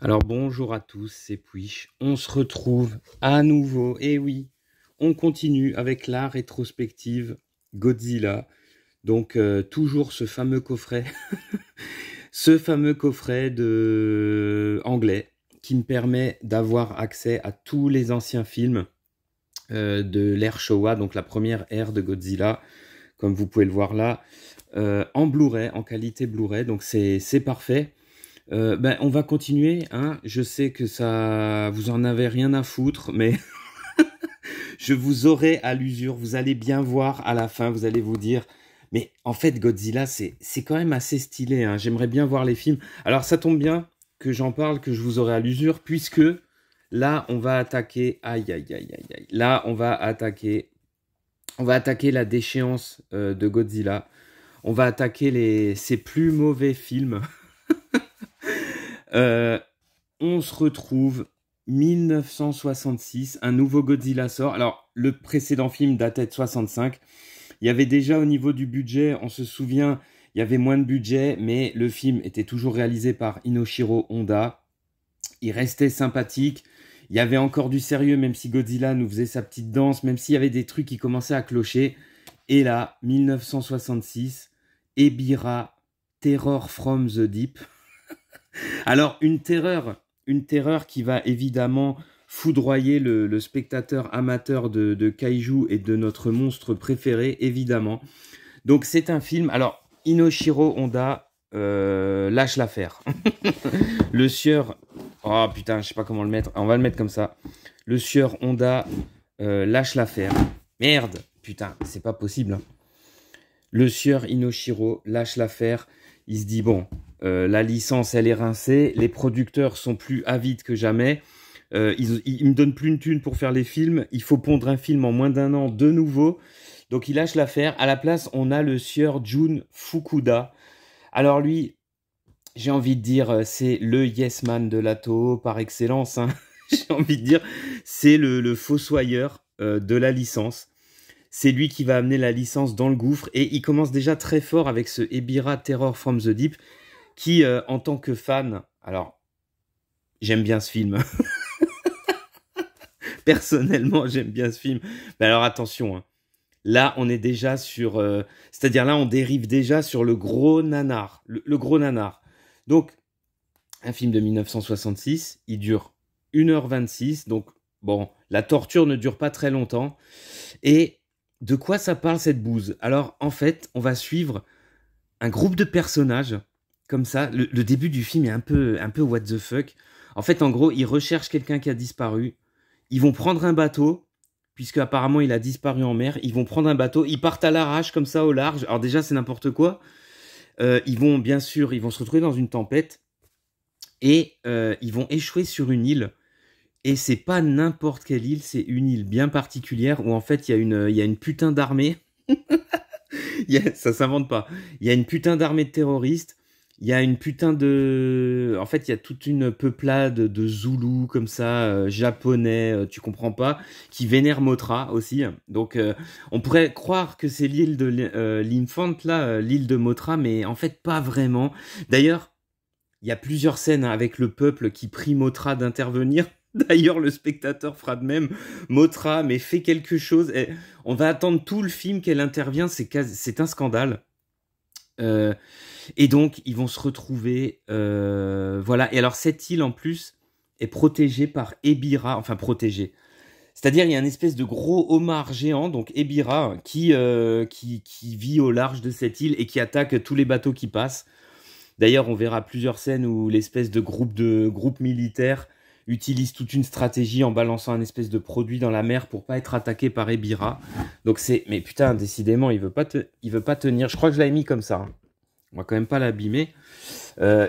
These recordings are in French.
Alors bonjour à tous, c'est Puich. On se retrouve à nouveau. Et oui, on continue avec la rétrospective Godzilla. Donc toujours ce fameux coffret, ce fameux coffret de anglais qui me permet d'avoir accès à tous les anciens films de l'ère Showa, donc la première ère de Godzilla, comme vous pouvez le voir là, en Blu-ray, en qualité Blu-ray. Donc c'est parfait. On va continuer, hein. Je sais que ça, vous en avez rien à foutre, mais je vous aurai à l'usure. Vous allez bien voir à la fin, vous allez vous dire, mais en fait, Godzilla, c'est quand même assez stylé, hein. J'aimerais bien voir les films. Alors, ça tombe bien que j'en parle, que je vous aurai à l'usure, puisque là, on va attaquer, aïe, aïe, aïe, aïe, aïe. Là, on va attaquer la déchéance de Godzilla. On va attaquer ses plus mauvais films. On se retrouve 1966, un nouveau Godzilla sort. Alors, le précédent film datait de 65. Il y avait déjà au niveau du budget, on se souvient, il y avait moins de budget, mais le film était toujours réalisé par Inoshiro Honda. Il restait sympathique. Il y avait encore du sérieux, même si Godzilla nous faisait sa petite danse, même s'il y avait des trucs qui commençaient à clocher. Et là, 1966, Ebirah, Terror from the Deep. Alors, une terreur qui va évidemment foudroyer le spectateur amateur de kaiju et de notre monstre préféré, évidemment. Donc, c'est un film... Alors, Inoshiro Honda, lâche l'affaire. Le sieur... Oh putain, je sais pas comment le mettre. On va le mettre comme ça. Le sieur Honda, lâche l'affaire. Merde, putain, c'est pas possible, hein. Le sieur Inoshiro lâche l'affaire. Il se dit, bon, la licence, elle est rincée. Les producteurs sont plus avides que jamais. Ils me donnent plus une thune pour faire les films. Il faut pondre un film en moins d'un an de nouveau. Donc, il lâche l'affaire. À la place, on a le sieur Jun Fukuda. Alors, lui, j'ai envie de dire, c'est le yes man de la Toho par excellence, hein. J'ai envie de dire, c'est le fossoyeur de la licence. C'est lui qui va amener la licence dans le gouffre. Et il commence déjà très fort avec ce Ebirah Terror from the Deep qui, en tant que fan... Alors, j'aime bien ce film. Personnellement, j'aime bien ce film. Mais alors, attention, hein. Là, on est déjà sur... c'est-à-dire là, on dérive déjà sur le gros nanar. Le gros nanar. Donc, un film de 1966. Il dure 1h26. Donc, bon, la torture ne dure pas très longtemps. Et... de quoi ça parle cette bouse? Alors, en fait, on va suivre un groupe de personnages, comme ça. Le début du film est un peu what the fuck. En fait, en gros, ils recherchent quelqu'un qui a disparu. Ils vont prendre un bateau, puisque apparemment il a disparu en mer. Ils vont prendre un bateau, ils partent à l'arrache, comme ça, au large. Alors déjà, c'est n'importe quoi. Ils vont se retrouver dans une tempête. Et ils vont échouer sur une île. Et c'est pas n'importe quelle île, c'est une île bien particulière où en fait il y a une putain d'armée. Ça s'invente pas. Il y a une putain d'armée de terroristes. Il y a une putain de... En fait, il y a toute une peuplade de Zoulous comme ça, japonais, tu comprends pas, qui vénèrent Mothra aussi. Donc on pourrait croire que c'est l'île de l'Infant, là, l'île de Mothra, mais en fait pas vraiment. D'ailleurs, il y a plusieurs scènes, hein, avec le peuple qui prie Mothra d'intervenir. D'ailleurs, le spectateur fera de même. Mothra, mais fait quelque chose. Et on va attendre tout le film qu'elle intervient. C'est un scandale. Et donc, ils vont se retrouver. Voilà. Et alors, cette île, en plus, est protégée par Ebirah. Enfin, protégée. C'est-à-dire, il y a une espèce de gros homard géant, donc Ebirah, qui vit au large de cette île et qui attaque tous les bateaux qui passent. D'ailleurs, on verra plusieurs scènes où l'espèce de groupe militaire utilise toute une stratégie en balançant un espèce de produit dans la mer pour pas être attaqué par Ebirah. Donc mais putain, décidément, il veut pas tenir. Je crois que je l'avais mis comme ça, hein. On va quand même pas l'abîmer.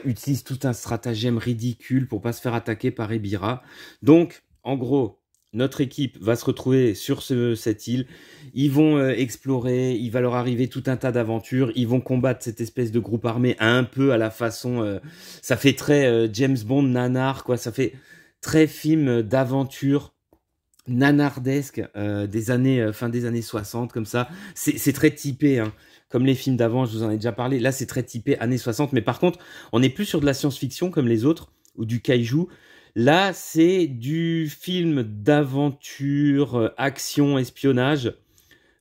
Utilise tout un stratagème ridicule pour pas se faire attaquer par Ebirah. Donc, en gros, notre équipe va se retrouver sur cette île. Ils vont explorer, il va leur arriver tout un tas d'aventures. Ils vont combattre cette espèce de groupe armé un peu à la façon... ça fait très James Bond nanar, quoi. Ça fait très film d'aventure nanardesque des années fin des années 60, comme ça. C'est très typé, hein. Comme les films d'avant, je vous en ai déjà parlé. Là, c'est très typé années 60. Mais par contre, on n'est plus sur de la science-fiction comme les autres. ou du kaiju. Là, c'est du film d'aventure, action, espionnage,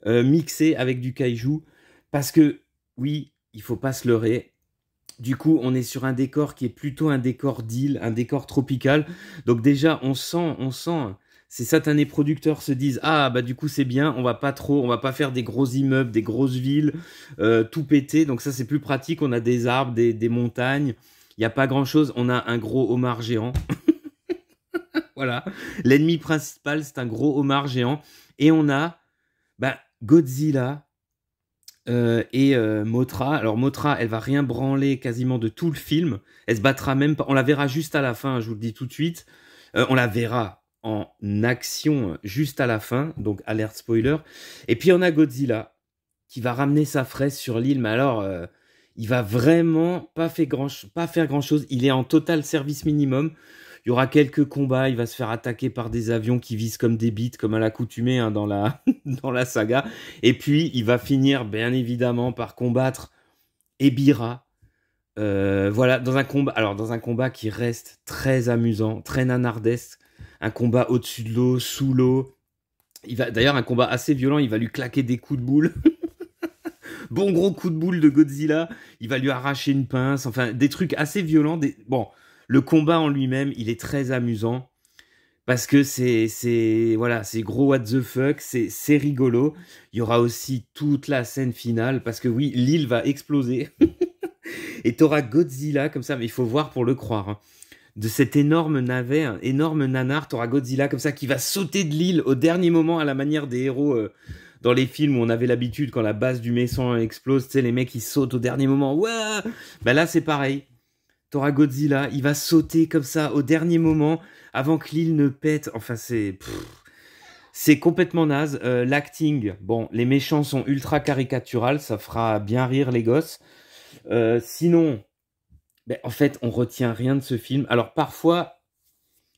mixé avec du kaiju. Parce que, oui, il faut pas se leurrer. Du coup, on est sur un décor qui est plutôt un décor d'île, un décor tropical. Donc déjà, on sent, ces satanés producteurs se disent, ah bah du coup c'est bien, on va pas faire des gros immeubles, des grosses villes, tout péter. Donc ça c'est plus pratique. On a des arbres, des montagnes. Il y a pas grand chose. On a un gros homard géant. Voilà. L'ennemi principal c'est un gros homard géant. Et on a bah, Godzilla et Mothra. Alors Mothra, elle va rien branler quasiment de tout le film. Elle se battra même pas. On la verra juste à la fin, je vous le dis tout de suite. On la verra en action juste à la fin, donc alerte spoiler. Et puis on a Godzilla qui va ramener sa fraise sur l'île, mais alors il va vraiment pas faire grand chose. Il est en total service minimum. Il y aura quelques combats, il va se faire attaquer par des avions qui visent comme des bites, comme à l'accoutumée hein, dans dans la saga. Et puis, il va finir, bien évidemment, par combattre Ebira. Voilà, dans un combat qui reste très amusant, très nanardesque. Un combat au-dessus de l'eau, sous l'eau. D'ailleurs, un combat assez violent, il va lui claquer des coups de boule. Bon gros coup de boule de Godzilla. Il va lui arracher une pince. Enfin, des trucs assez violents. Bon, le combat en lui-même, il est très amusant. Parce que voilà, c'est gros what the fuck, c'est rigolo. Il y aura aussi toute la scène finale, parce que oui, l'île va exploser. Et t'auras Godzilla, comme ça, mais il faut voir pour le croire. Hein. De cet énorme navet, un énorme nanar, t'auras Godzilla comme ça, qui va sauter de l'île au dernier moment, à la manière des héros dans les films où on avait l'habitude, quand la base du méchant explose, tu sais, les mecs, ils sautent au dernier moment. Ouah bah là, c'est pareil. T'auras Godzilla, il va sauter comme ça au dernier moment avant que l'île ne pète. Enfin, c'est complètement naze. L'acting, bon, les méchants sont ultra caricaturales, ça fera bien rire les gosses. Sinon, ben, en fait, on retient rien de ce film. Alors parfois,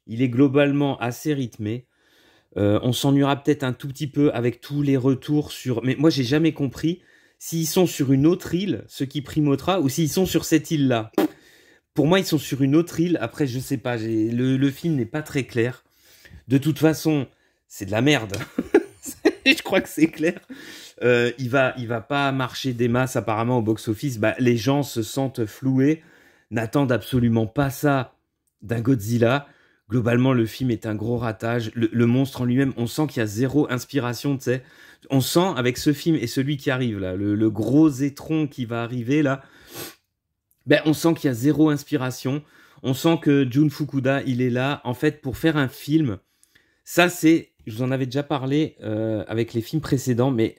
il est globalement assez rythmé. On s'ennuiera peut-être un tout petit peu avec tous les retours sur... Mais moi, j'ai jamais compris s'ils sont sur une autre île, ceux qui primotera, ou s'ils sont sur cette île-là. Pour moi, ils sont sur une autre île. Après, je sais pas. Le film n'est pas très clair. De toute façon, c'est de la merde. Je crois que c'est clair. Il va pas marcher des masses apparemment au box-office. Bah, les gens se sentent floués, n'attendent absolument pas ça d'un Godzilla. Globalement, le film est un gros ratage. Le monstre en lui-même, on sent qu'il y a zéro inspiration, tu sais. On sent avec ce film et celui qui arrive là, le gros étron qui va arriver là. Ben, on sent qu'il y a zéro inspiration. On sent que Jun Fukuda, il est là, en fait, pour faire un film. Ça, je vous en avais déjà parlé avec les films précédents, mais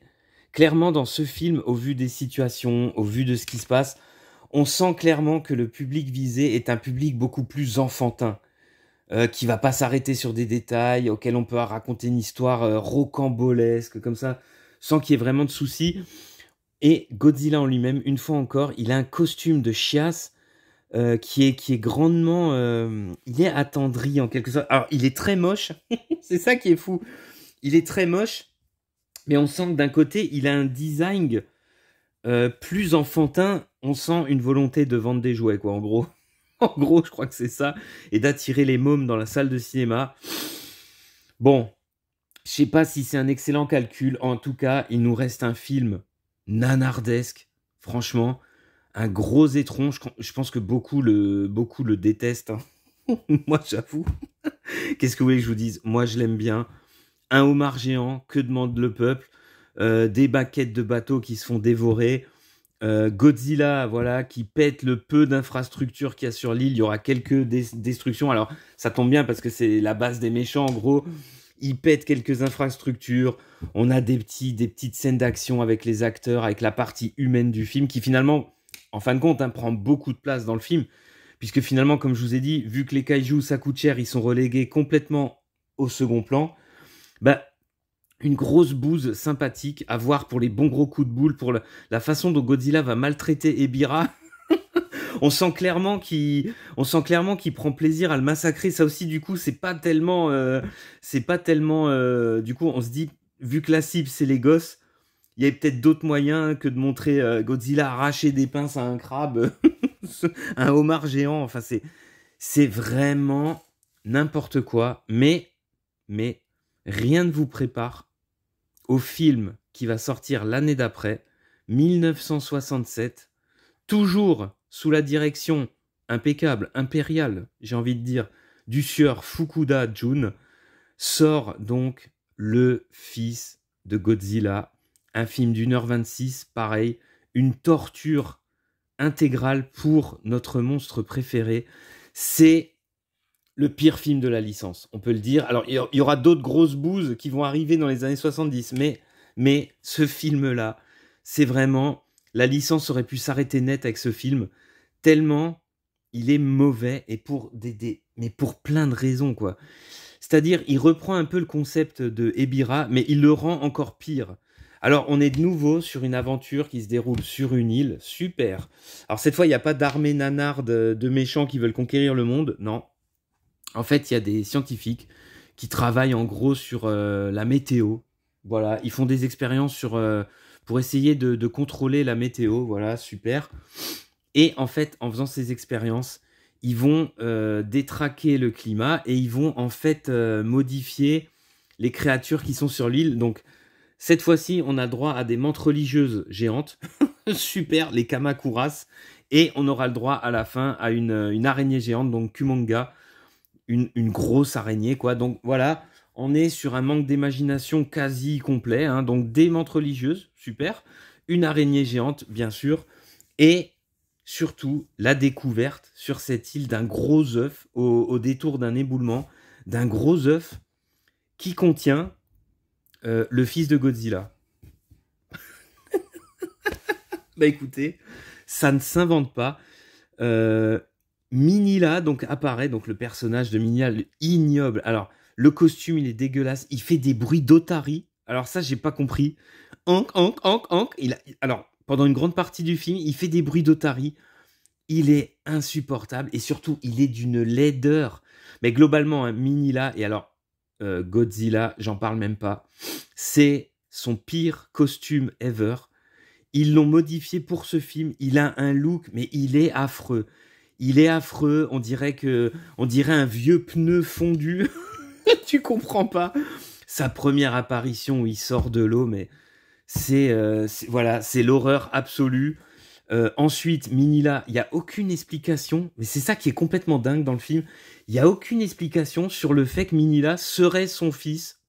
clairement, dans ce film, au vu des situations, au vu de ce qui se passe, on sent clairement que le public visé est un public beaucoup plus enfantin, qui va pas s'arrêter sur des détails, auxquels on peut raconter une histoire rocambolesque, comme ça, sans qu'il y ait vraiment de soucis. Et Godzilla en lui-même, une fois encore, il a un costume de chiasse qui est grandement... il est attendri en quelque sorte. Alors, il est très moche. C'est ça qui est fou. Il est très moche. Mais on sent que d'un côté, il a un design plus enfantin. On sent une volonté de vendre des jouets, quoi, en gros. En gros, je crois que c'est ça. Et d'attirer les mômes dans la salle de cinéma. Bon, je sais pas si c'est un excellent calcul. En tout cas, il nous reste un film nanardesque, franchement, un gros étron. Je pense que beaucoup le détestent. Hein. Moi, j'avoue. Qu'est-ce que vous voulez que je vous dise? Moi, je l'aime bien. Un homard géant, que demande le peuple? Des baquettes de bateaux qui se font dévorer. Godzilla, voilà, qui pète le peu d'infrastructures qu'il y a sur l'île. Il y aura quelques destructions. Alors, ça tombe bien parce que c'est la base des méchants, en gros. Il pète quelques infrastructures. On a des petites scènes d'action avec les acteurs, avec la partie humaine du film, qui finalement, en fin de compte, hein, prend beaucoup de place dans le film. Puisque finalement, comme je vous ai dit, vu que les kaijus, ça coûte cher, ils sont relégués complètement au second plan. Bah, une grosse bouse sympathique à voir pour les bons gros coups de boule, pour la façon dont Godzilla va maltraiter Ebira. On sent clairement qu'il prend plaisir à le massacrer. Ça aussi, du coup, c'est pas tellement. Du coup, on se dit, vu que la cible c'est les gosses, il y a peut-être d'autres moyens que de montrer Godzilla arracher des pinces à un crabe, un homard géant. Enfin, C'est vraiment n'importe quoi, mais rien ne vous prépare au film qui va sortir l'année d'après, 1967, toujours sous la direction impeccable, impériale, j'ai envie de dire, du sieur Fukuda Jun, sort donc Le Fils de Godzilla, un film d'1h26, pareil, une torture intégrale pour notre monstre préféré. C'est le pire film de la licence, on peut le dire. Alors, il y aura d'autres grosses bouses qui vont arriver dans les années 70, mais ce film-là, c'est vraiment... La licence aurait pu s'arrêter net avec ce film, tellement il est mauvais, et mais pour plein de raisons, quoi. C'est-à-dire, il reprend un peu le concept de Ebirah, mais il le rend encore pire. Alors, on est de nouveau sur une aventure qui se déroule sur une île, super. Alors, cette fois, il n'y a pas d'armée nanarde de méchants qui veulent conquérir le monde, non. En fait, il y a des scientifiques qui travaillent en gros sur la météo. Voilà, ils font des expériences pour essayer de contrôler la météo, voilà, super. Et en fait, en faisant ces expériences, ils vont détraquer le climat et ils vont en fait modifier les créatures qui sont sur l'île. Donc, cette fois-ci, on a droit à des mantes religieuses géantes. Super, les Kamakuras. Et on aura le droit à la fin à une araignée géante, donc Kumonga. Une grosse araignée, quoi. Donc, voilà, on est sur un manque d'imagination quasi complet. Hein. Donc, des mantes religieuses, super. Une araignée géante, bien sûr. Et surtout, la découverte sur cette île d'un gros œuf au détour d'un éboulement, d'un gros œuf qui contient le fils de Godzilla. Bah écoutez, ça ne s'invente pas. Minilla donc apparaît, donc le personnage de Minilla, le ignoble. Alors, le costume, il est dégueulasse. Il fait des bruits d'otarie. Alors ça, j'ai pas compris. Hank, hank, hank, hank. Alors, pendant une grande partie du film, il fait des bruits d'otarie. Il est insupportable et surtout, il est d'une laideur. Mais globalement, hein, Minilla, et alors Godzilla, j'en parle même pas. C'est son pire costume ever. Ils l'ont modifié pour ce film. Il a un look, mais il est affreux. Il est affreux. On dirait un vieux pneu fondu. Tu comprends pas. Sa première apparition où il sort de l'eau, mais voilà, c'est l'horreur absolue. Ensuite, Minilla, il n'y a aucune explication, mais c'est ça qui est complètement dingue dans le film. Il n'y a aucune explication sur le fait que Minilla serait son fils.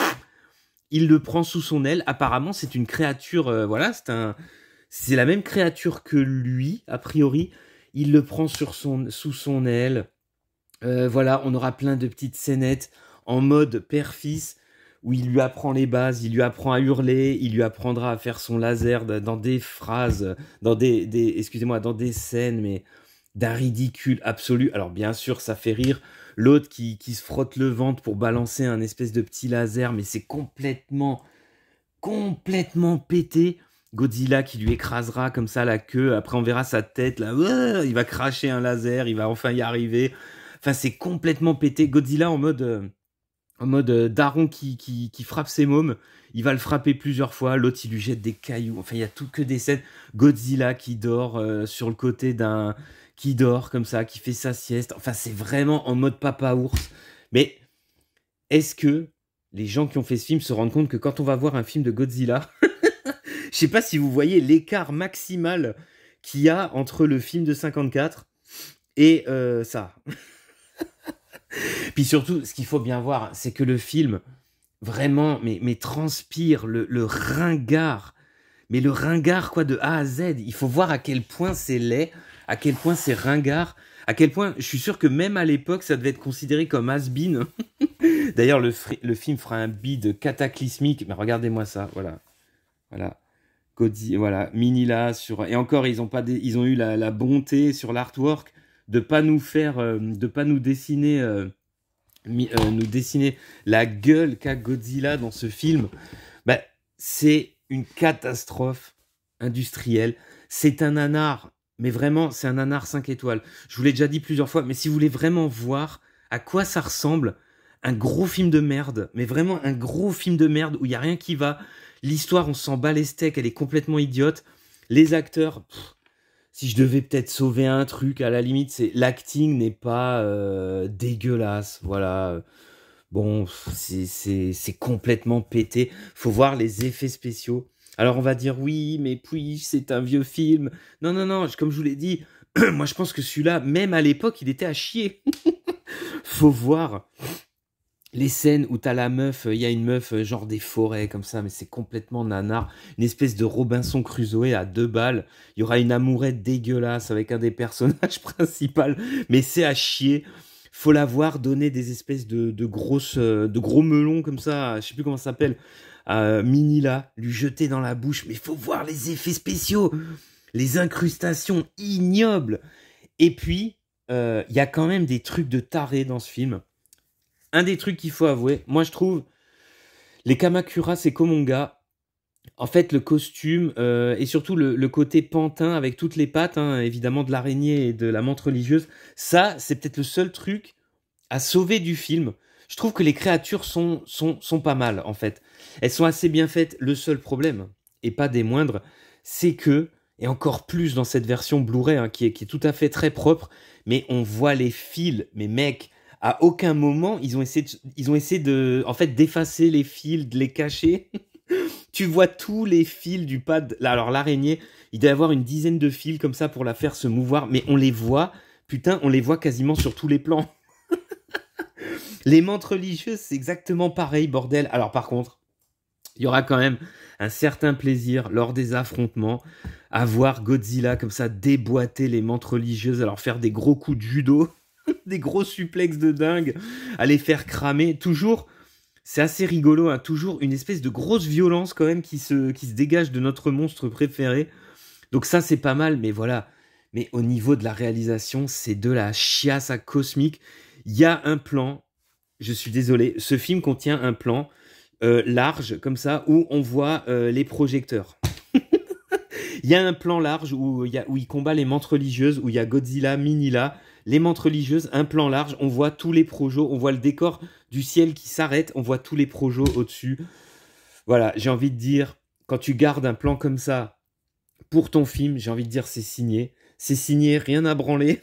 Il le prend sous son aile. Apparemment, c'est une créature, voilà, c'est la même créature que lui, a priori. Il le prend sous son aile. Voilà, on aura plein de petites scénettes en mode père-fils, où il lui apprend les bases, il lui apprend à hurler, il lui apprendra à faire son laser dans des phrases, dans dans des scènes, mais d'un ridicule absolu. Alors bien sûr, ça fait rire. L'autre qui se frotte le ventre pour balancer un espèce de petit laser, mais c'est complètement pété. Godzilla qui lui écrasera comme ça la queue, après on verra sa tête, là, il va cracher un laser, il va enfin y arriver. Enfin, c'est complètement pété. Godzilla en mode daron qui frappe ses mômes. Il va le frapper plusieurs fois. L'autre, il lui jette des cailloux. Enfin, il y a tout que des scènes. Godzilla qui dort sur le côté qui dort comme ça, qui fait sa sieste. Enfin, c'est vraiment en mode papa ours. Mais est-ce que les gens qui ont fait ce film se rendent compte que quand on va voir un film de Godzilla, je sais pas si vous voyez l'écart maximal qu'il y a entre le film de 54 et ça. Puis surtout, ce qu'il faut bien voir, c'est que le film, vraiment, mais transpire le ringard. Mais le ringard, quoi, de A à Z. Il faut voir à quel point c'est laid, à quel point c'est ringard, à quel point, je suis sûr que même à l'époque, ça devait être considéré comme has-been. D'ailleurs, le film fera un bide cataclysmique. Mais regardez-moi ça, voilà. Voilà. Voilà, Minilla et encore, ils ont eu la bonté sur l'artwork de pas nous dessiner la gueule qu'a Godzilla dans ce film. Bah, c'est une catastrophe industrielle. C'est un nanar, mais vraiment, c'est un nanar 5 étoiles. Je vous l'ai déjà dit plusieurs fois, mais si vous voulez vraiment voir à quoi ça ressemble, un gros film de merde, mais vraiment un gros film de merde où il n'y a rien qui va. L'histoire, on s'en bat les steaks, elle est complètement idiote. Les acteurs, Si je devais peut-être sauver un truc, à la limite, c'est l'acting n'est pas dégueulasse. Voilà. Bon, c'est complètement pété. Faut voir les effets spéciaux. Alors on va dire oui, mais puis c'est un vieux film. Non, non, non, comme je vous l'ai dit, moi je pense que celui-là, même à l'époque, il était à chier. Faut voir les scènes où t'as la meuf, il y a une meuf genre des forêts comme ça, mais c'est complètement nanar. Une espèce de Robinson Crusoe à 2 balles. Il y aura une amourette dégueulasse avec un des personnages principaux, mais c'est à chier. Faut la voir donner des espèces de gros melons comme ça, je sais plus comment ça s'appelle, à Minila, lui jeter dans la bouche. Mais faut voir les effets spéciaux, les incrustations ignobles. Et puis, il y a quand même des trucs de taré dans ce film. Un des trucs qu'il faut avouer, moi je trouve, les Kamakura, c'est Komonga. En fait, le costume et surtout le côté pantin avec toutes les pattes, hein, évidemment de l'araignée et de la menthe religieuse, ça, c'est peut-être le seul truc à sauver du film. Je trouve que les créatures sont pas mal, en fait. Elles sont assez bien faites. Le seul problème, et pas des moindres, c'est que, et encore plus dans cette version Blu-ray, hein, qui est tout à fait très propre, mais on voit les fils, mais mec, à aucun moment, ils ont essayé de, en fait, d'effacer les fils, de les cacher. Tu vois tous les fils du pad. Alors, l'araignée, il doit y avoir une dizaine de fils comme ça pour la faire se mouvoir, mais on les voit, putain, on les voit quasiment sur tous les plans. Les menthes religieuses, c'est exactement pareil, bordel. Alors, par contre, il y aura quand même un certain plaisir lors des affrontements à voir Godzilla comme ça déboîter les menthes religieuses, à leur faire des gros coups de judo, des gros suplexes de dingue, à les faire cramer. Toujours, c'est assez rigolo, hein, toujours une espèce de grosse violence quand même qui se dégage de notre monstre préféré. Donc ça, c'est pas mal, mais voilà. Mais au niveau de la réalisation, c'est de la chiasse à cosmique. Il y a un plan, je suis désolé, ce film contient un plan large, comme ça, où on voit les projecteurs. Il y a un plan large où il combat les menthes religieuses, où il y a Godzilla, Minilla, les menthes religieuses, un plan large, on voit tous les projos, on voit le décor du ciel qui s'arrête, on voit tous les projos au-dessus. Voilà, j'ai envie de dire, quand tu gardes un plan comme ça pour ton film, j'ai envie de dire c'est signé. C'est signé, rien à branler.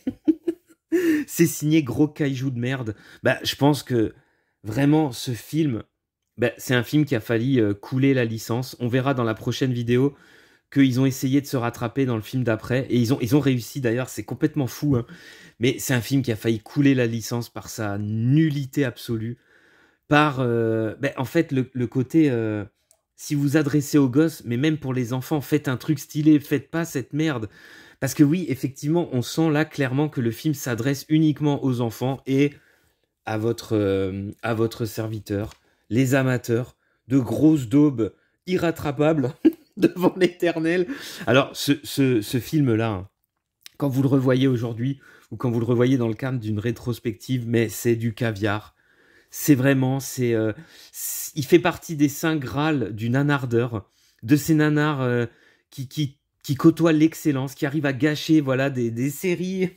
C'est signé gros caillou de merde. Bah, je pense que vraiment, ce film, bah, c'est un film qui a failli couler la licence. On verra dans la prochaine vidéo qu'ils ont essayé de se rattraper dans le film d'après. Et ils ont réussi d'ailleurs, c'est complètement fou. Hein. Mais c'est un film qui a failli couler la licence par sa nullité absolue. Par, bah, en fait, le côté... si vous adressez aux gosses, mais même pour les enfants, faites un truc stylé, faites pas cette merde. Parce que oui, effectivement, on sent là clairement que le film s'adresse uniquement aux enfants et à votre serviteur, les amateurs de grosses daubes irrattrapables devant l'éternel. Alors, ce film-là, hein, quand vous le revoyez aujourd'hui, ou quand vous le revoyez dans le cadre d'une rétrospective, mais c'est du caviar. C'est vraiment, il fait partie des saints grâles du nanardeur, de ces nanars qui côtoient l'excellence, qui arrivent à gâcher voilà, des séries,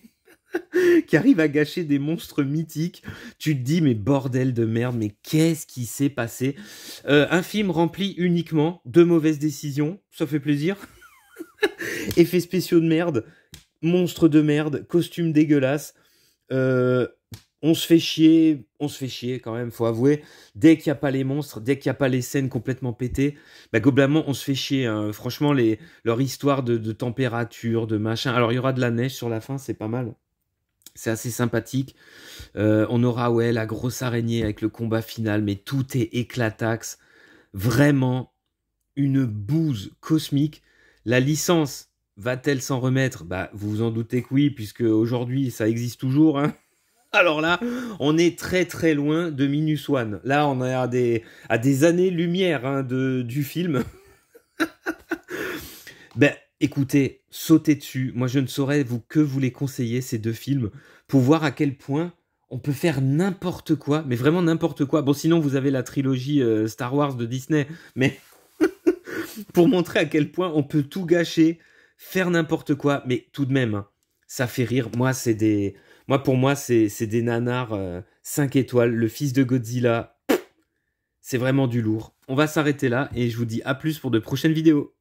qui arrivent à gâcher des monstres mythiques. Tu te dis, mais bordel de merde, mais qu'est-ce qui s'est passé? Un film rempli uniquement de mauvaises décisions, ça fait plaisir. Effets spéciaux de merde, monstres de merde, costumes dégueulasses. On se fait chier quand même, faut avouer. Dès qu'il n'y a pas les monstres, dès qu'il n'y a pas les scènes complètement pétées, bah, globalement, on se fait chier. Hein. Franchement, leur histoire de température, de machin. Alors, il y aura de la neige sur la fin, c'est pas mal. C'est assez sympathique. On aura, ouais, la grosse araignée avec le combat final, mais tout est éclataxe. Vraiment, une bouse cosmique. La licence va-t-elle s'en remettre? Bah, vous vous en doutez que oui, puisque aujourd'hui, ça existe toujours, hein. Alors là, on est très très loin de Minus One. Là, on est à des années-lumière hein, du film. Ben, écoutez, sautez dessus. Moi, je ne saurais que vous les conseiller, ces deux films, pour voir à quel point on peut faire n'importe quoi, mais vraiment n'importe quoi. Bon, sinon, vous avez la trilogie Star Wars de Disney, mais pour montrer à quel point on peut tout gâcher, faire n'importe quoi, mais tout de même, hein, ça fait rire. Pour moi, c'est des nanars 5 étoiles. Le fils de Godzilla, c'est vraiment du lourd. On va s'arrêter là et je vous dis à plus pour de prochaines vidéos.